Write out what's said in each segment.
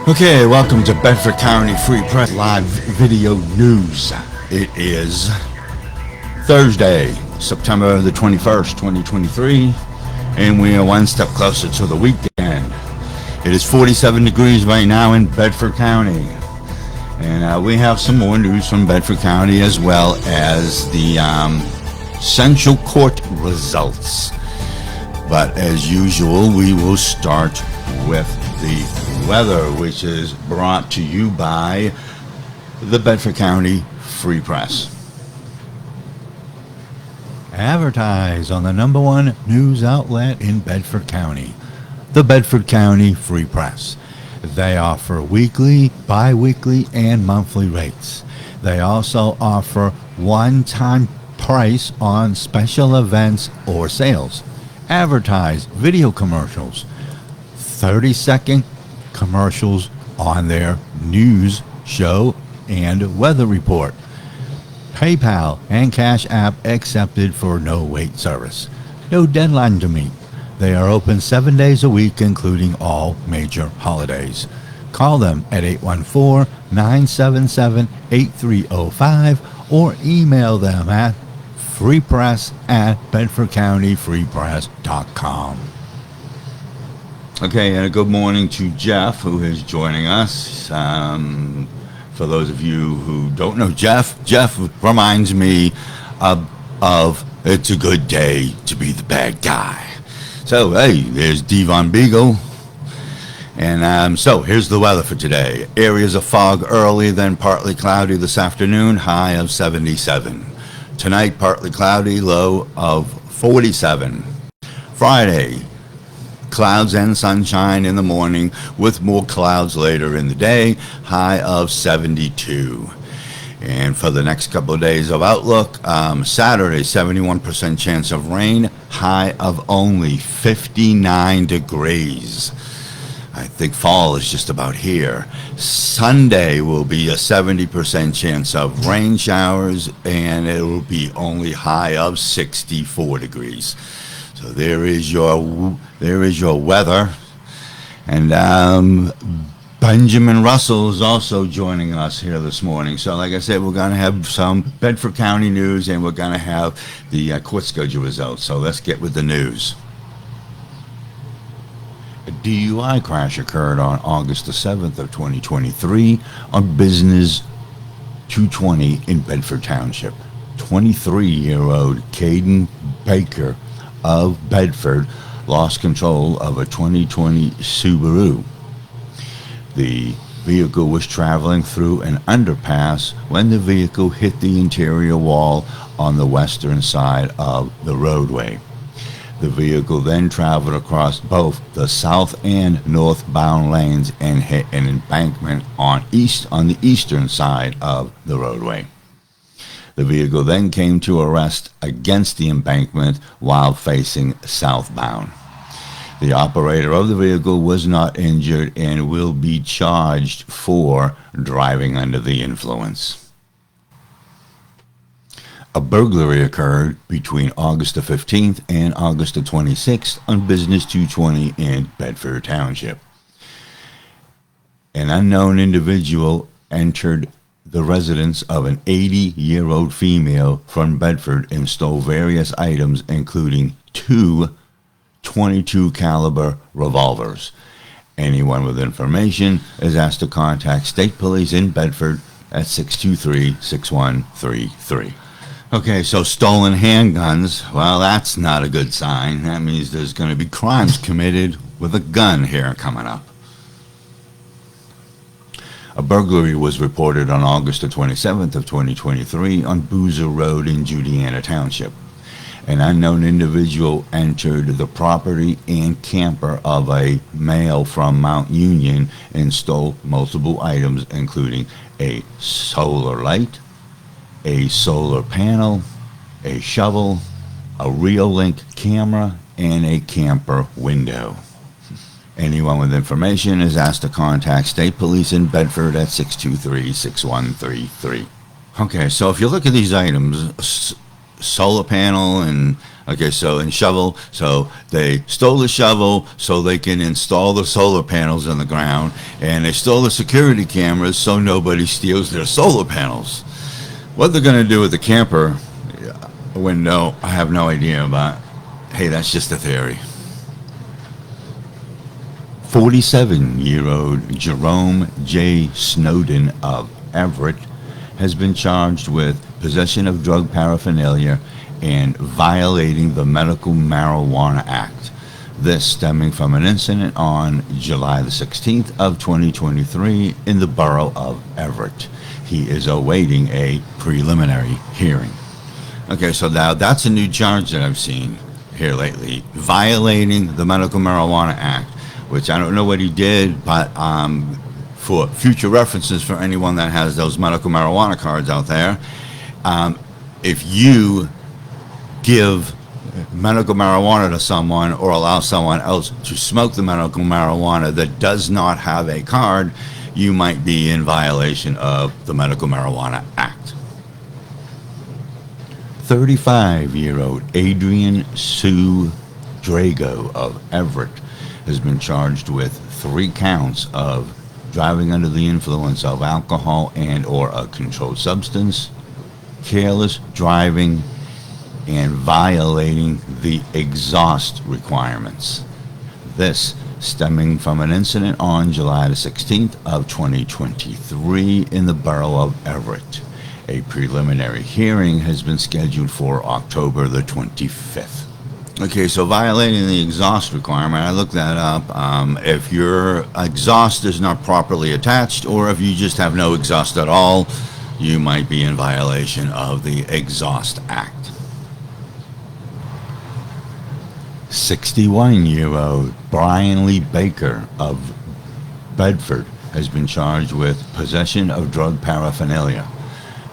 Okay, welcome to Bedford County Free Press Live Video News. It is Thursday, September the 21st, 2023, and we are one step closer to the weekend. It is 47 degrees right now in Bedford County, and we have some more news from Bedford County as well as the Central Court results. But as usual, we will start with the weather, which is brought to you by the Bedford County Free Press. Advertise on the number one news outlet in Bedford County, the Bedford County Free Press. They offer weekly, bi-weekly, and monthly rates. They also offer one-time price on special events or sales. Advertise video commercials, 30-second commercials on their news show and weather report. PayPal and Cash App accepted for no wait service. No deadline to meet. They are open 7 days a week, including all major holidays. Call them at 814-977-8305 or email them at freepress@bedfordcountyfreepress.com. Okay, and a good morning to Jeff, who is joining us. For those of you who don't know Jeff reminds me of it's a good day to be the bad guy. So, hey, there's Devon Beagle. And so here's the weather for today. Areas of fog early, then partly cloudy this afternoon, high of 77. Tonight, partly cloudy, low of 47. Friday, clouds and sunshine in the morning with more clouds later in the day, high of 72. And for the next couple of days of outlook, Saturday, 71% chance of rain, high of only 59 degrees. I think fall is just about here. Sunday will be a 70% chance of rain showers, and it will be only high of 64 degrees. So there is your weather. And Benjamin Russell is also joining us here this morning. So like I said, we're going to have some Bedford County news, and we're going to have the court schedule results. So let's get with the news. A DUI crash occurred on August the 7th of 2023 on Business 220 in Bedford Township. 23-year-old Caden Baker of Bedford lost control of a 2020 Subaru. The vehicle was traveling through an underpass when the vehicle hit the interior wall on the western side of the roadway. The vehicle then traveled across both the south and northbound lanes and hit an embankment on the eastern side of the roadway. The vehicle then came to a rest against the embankment while facing southbound. The operator of the vehicle was not injured and will be charged for driving under the influence. A burglary occurred between August the 15th and August the 26th on Business 220 in Bedford Township. An unknown individual entered the residence of an 80-year-old female from Bedford and stole various items, including two .22 caliber revolvers. Anyone with information is asked to contact State Police in Bedford at 623-6133. Okay, so stolen handguns, well, that's not a good sign. That means there's going to be crimes committed with a gun here coming up. A burglary was reported on August the 27th of 2023 on Boozer Road in Judiana Township. An unknown individual entered the property and camper of a male from Mount Union and stole multiple items, including a solar light, a solar panel, a shovel, a Reolink camera, and a camper window. Anyone with information is asked to contact State Police in Bedford at 623-6133. Okay, so if you look at these items, solar panel and shovel. So they stole the shovel so they can install the solar panels in the ground, and they stole the security cameras so nobody steals their solar panels. What they're going to do with the camper window, I have no idea, but hey, that's just a theory. 47-year-old Jerome J. Snowden of Everett has been charged with possession of drug paraphernalia and violating the Medical Marijuana Act. This stemming from an incident on July the 16th of 2023 in the borough of Everett. He is awaiting a preliminary hearing. Okay, so now that's a new charge that I've seen here lately. Violating the Medical Marijuana Act, which I don't know what he did, but for future references for anyone that has those medical marijuana cards out there, if you give medical marijuana to someone or allow someone else to smoke the medical marijuana that does not have a card, you might be in violation of the Medical Marijuana Act. 35-year-old Adrian Sue Drago of Everett has been charged with 3 counts of driving under the influence of alcohol and or a controlled substance, careless driving, and violating the exhaust requirements. This stemming from an incident on July the 16th of 2023 in the borough of Everett. A preliminary hearing has been scheduled for October the 25th. Okay, so violating the exhaust requirement, I looked that up. If your exhaust is not properly attached, or if you just have no exhaust at all, you might be in violation of the Exhaust Act. 61-year-old Brian Lee Baker of Bedford has been charged with possession of drug paraphernalia.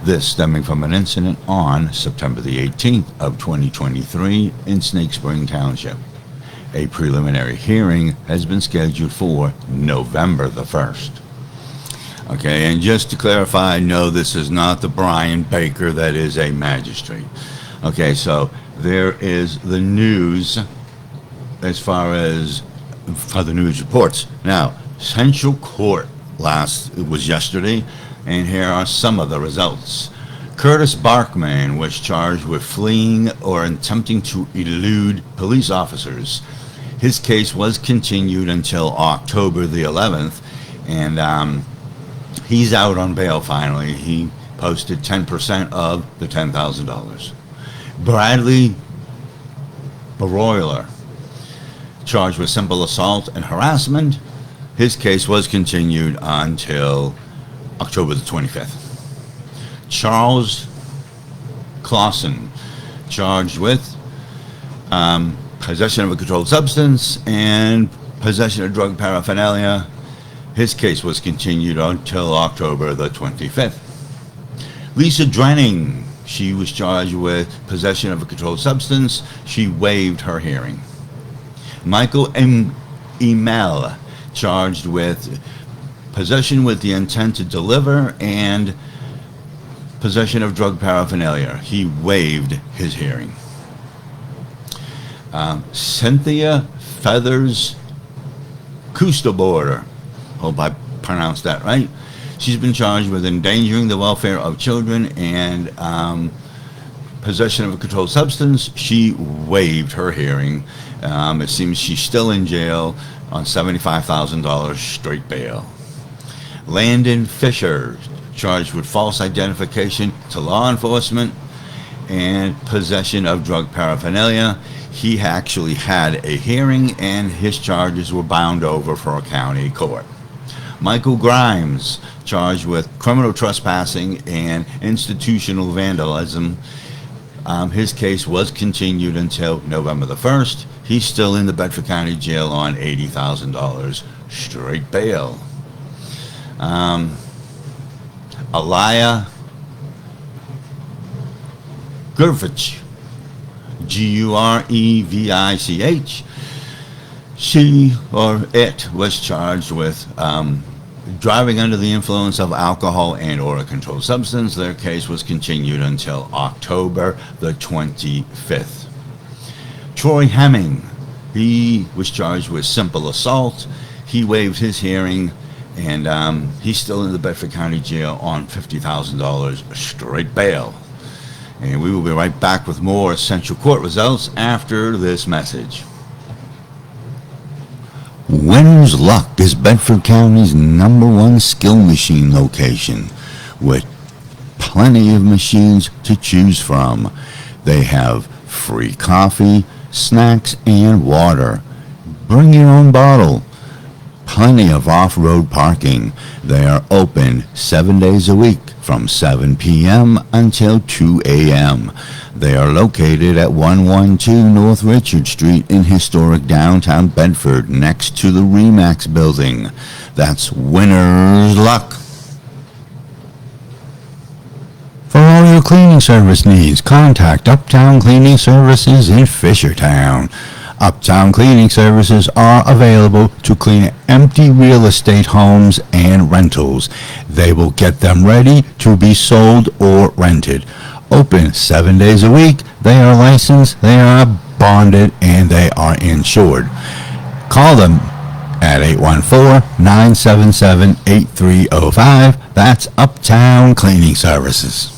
This stemming from an incident on September the 18th of 2023 in Snake Spring Township. A preliminary hearing has been scheduled for November the 1st. Okay, and just to clarify, no, this is not the Brian Baker that is a magistrate. Okay, so there is the news as far as other news reports. Now, Central Court it was yesterday, and here are some of the results. Curtis Barkman was charged with fleeing or attempting to elude police officers. His case was continued until October the 11th, and he's out on bail finally. He posted 10% of the $10,000. Bradley Broiler, charged with simple assault and harassment. His case was continued until October the 25th. Charles Clausen, charged with possession of a controlled substance and possession of drug paraphernalia. His case was continued until October the 25th. Lisa Drenning, she was charged with possession of a controlled substance. She waived her hearing. Michael Emel, charged with possession with the intent to deliver and possession of drug paraphernalia. He waived his hearing. Cynthia Feathers Kustaborder, hope I pronounced that right. She's been charged with endangering the welfare of children and possession of a controlled substance. She waived her hearing. It seems she's still in jail on $75,000 straight bail. Landon Fisher, charged with false identification to law enforcement and possession of drug paraphernalia. He actually had a hearing and his charges were bound over for a county court. Michael Grimes, charged with criminal trespassing and institutional vandalism. His case was continued until November the 1st. He's still in the Bedford County Jail on $80,000 straight bail. Aliyah Gurvich, Gurevich, she or it was charged with driving under the influence of alcohol and or a controlled substance. Their case was continued until October the 25th. Troy Hemming, he was charged with simple assault. He waived his hearing, and he's still in the Bedford County Jail on $50,000 straight bail. And we will be right back with more Central Court results after this message. Winner's Luck is Bedford County's #1 skill machine location, with plenty of machines to choose from. They have free coffee, snacks, and water. Bring your own bottle. Plenty of off-road parking. They are open 7 days a week from 7 p.m. until 2 a.m. They are located at 112 North Richard Street in historic downtown Bedford, next to the RE/MAX building. That's Winner's Luck. For all your cleaning service needs, contact Uptown Cleaning Services in Fishertown. Uptown Cleaning Services are available to clean empty real estate homes and rentals. They will get them ready to be sold or rented. Open 7 days a week. They are licensed, they are bonded, and they are insured. Call them at 814-977-8305. That's Uptown Cleaning Services.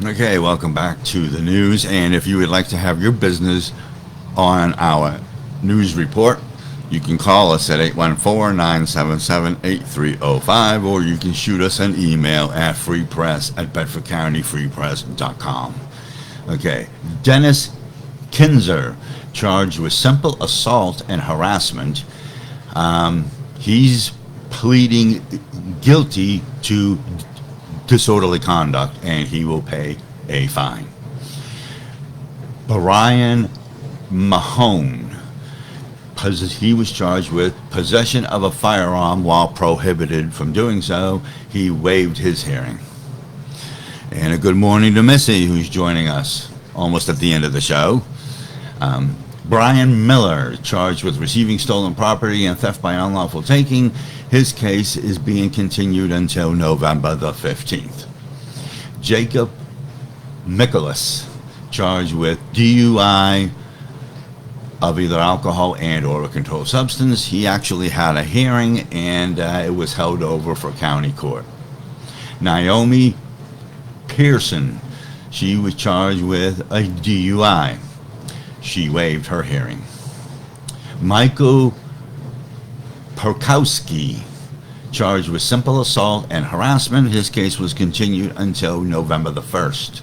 Okay, welcome back to the news. And if you would like to have your business on our news report, you can call us at 814-977-8305, or you can shoot us an email at freepress@bedfordcountyfreepress.com. Okay, Dennis Kinzer, charged with simple assault and harassment. He's pleading guilty to disorderly conduct, and he will pay a fine. Brian Mahone, he was charged with possession of a firearm while prohibited from doing so. He waived his hearing. And a good morning to Missy, who's joining us almost at the end of the show. Brian Miller, charged with receiving stolen property and theft by unlawful taking. His case is being continued until November the 15th. Jacob Nicholas, charged with DUI of either alcohol and or a controlled substance. He actually had a hearing, and it was held over for county court. Naomi Pearson, she was charged with a DUI. She waived her hearing. Michael Perkowski, charged with simple assault and harassment. His case was continued until November the 1st.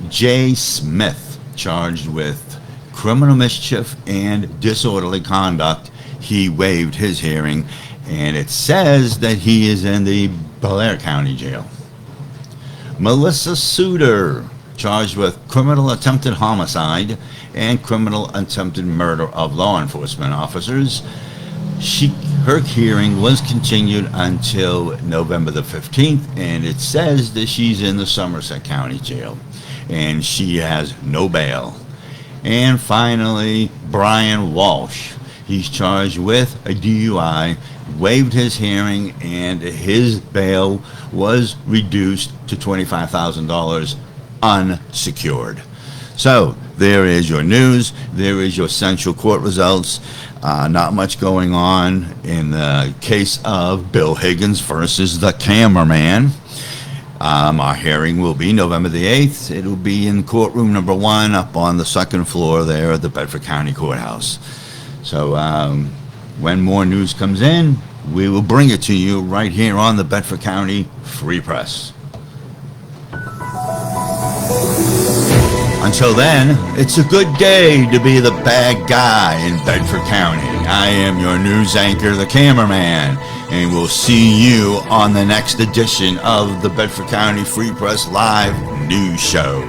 Jay Smith, charged with criminal mischief and disorderly conduct. He waived his hearing, and it says that he is in the Bel-Air County Jail. Melissa Suter, charged with criminal attempted homicide and criminal attempted murder of law enforcement officers. Her hearing was continued until November the 15th, and it says that she's in the Somerset County Jail, and she has no bail. And finally, Brian Walsh. He's charged with a DUI, waived his hearing, and his bail was reduced to $25,000 unsecured. So there is your news. There is your Central Court results. Not much going on in the case of Bill Higgins versus the cameraman. Our hearing will be November the 8th. It will be in courtroom number 1 up on the second floor there at the Bedford County Courthouse. So when more news comes in, we will bring it to you right here on the Bedford County Free Press. Until then, it's a good day to be the bad guy in Bedford County. I am your news anchor, the cameraman, and we'll see you on the next edition of the Bedford County Free Press Live News Show.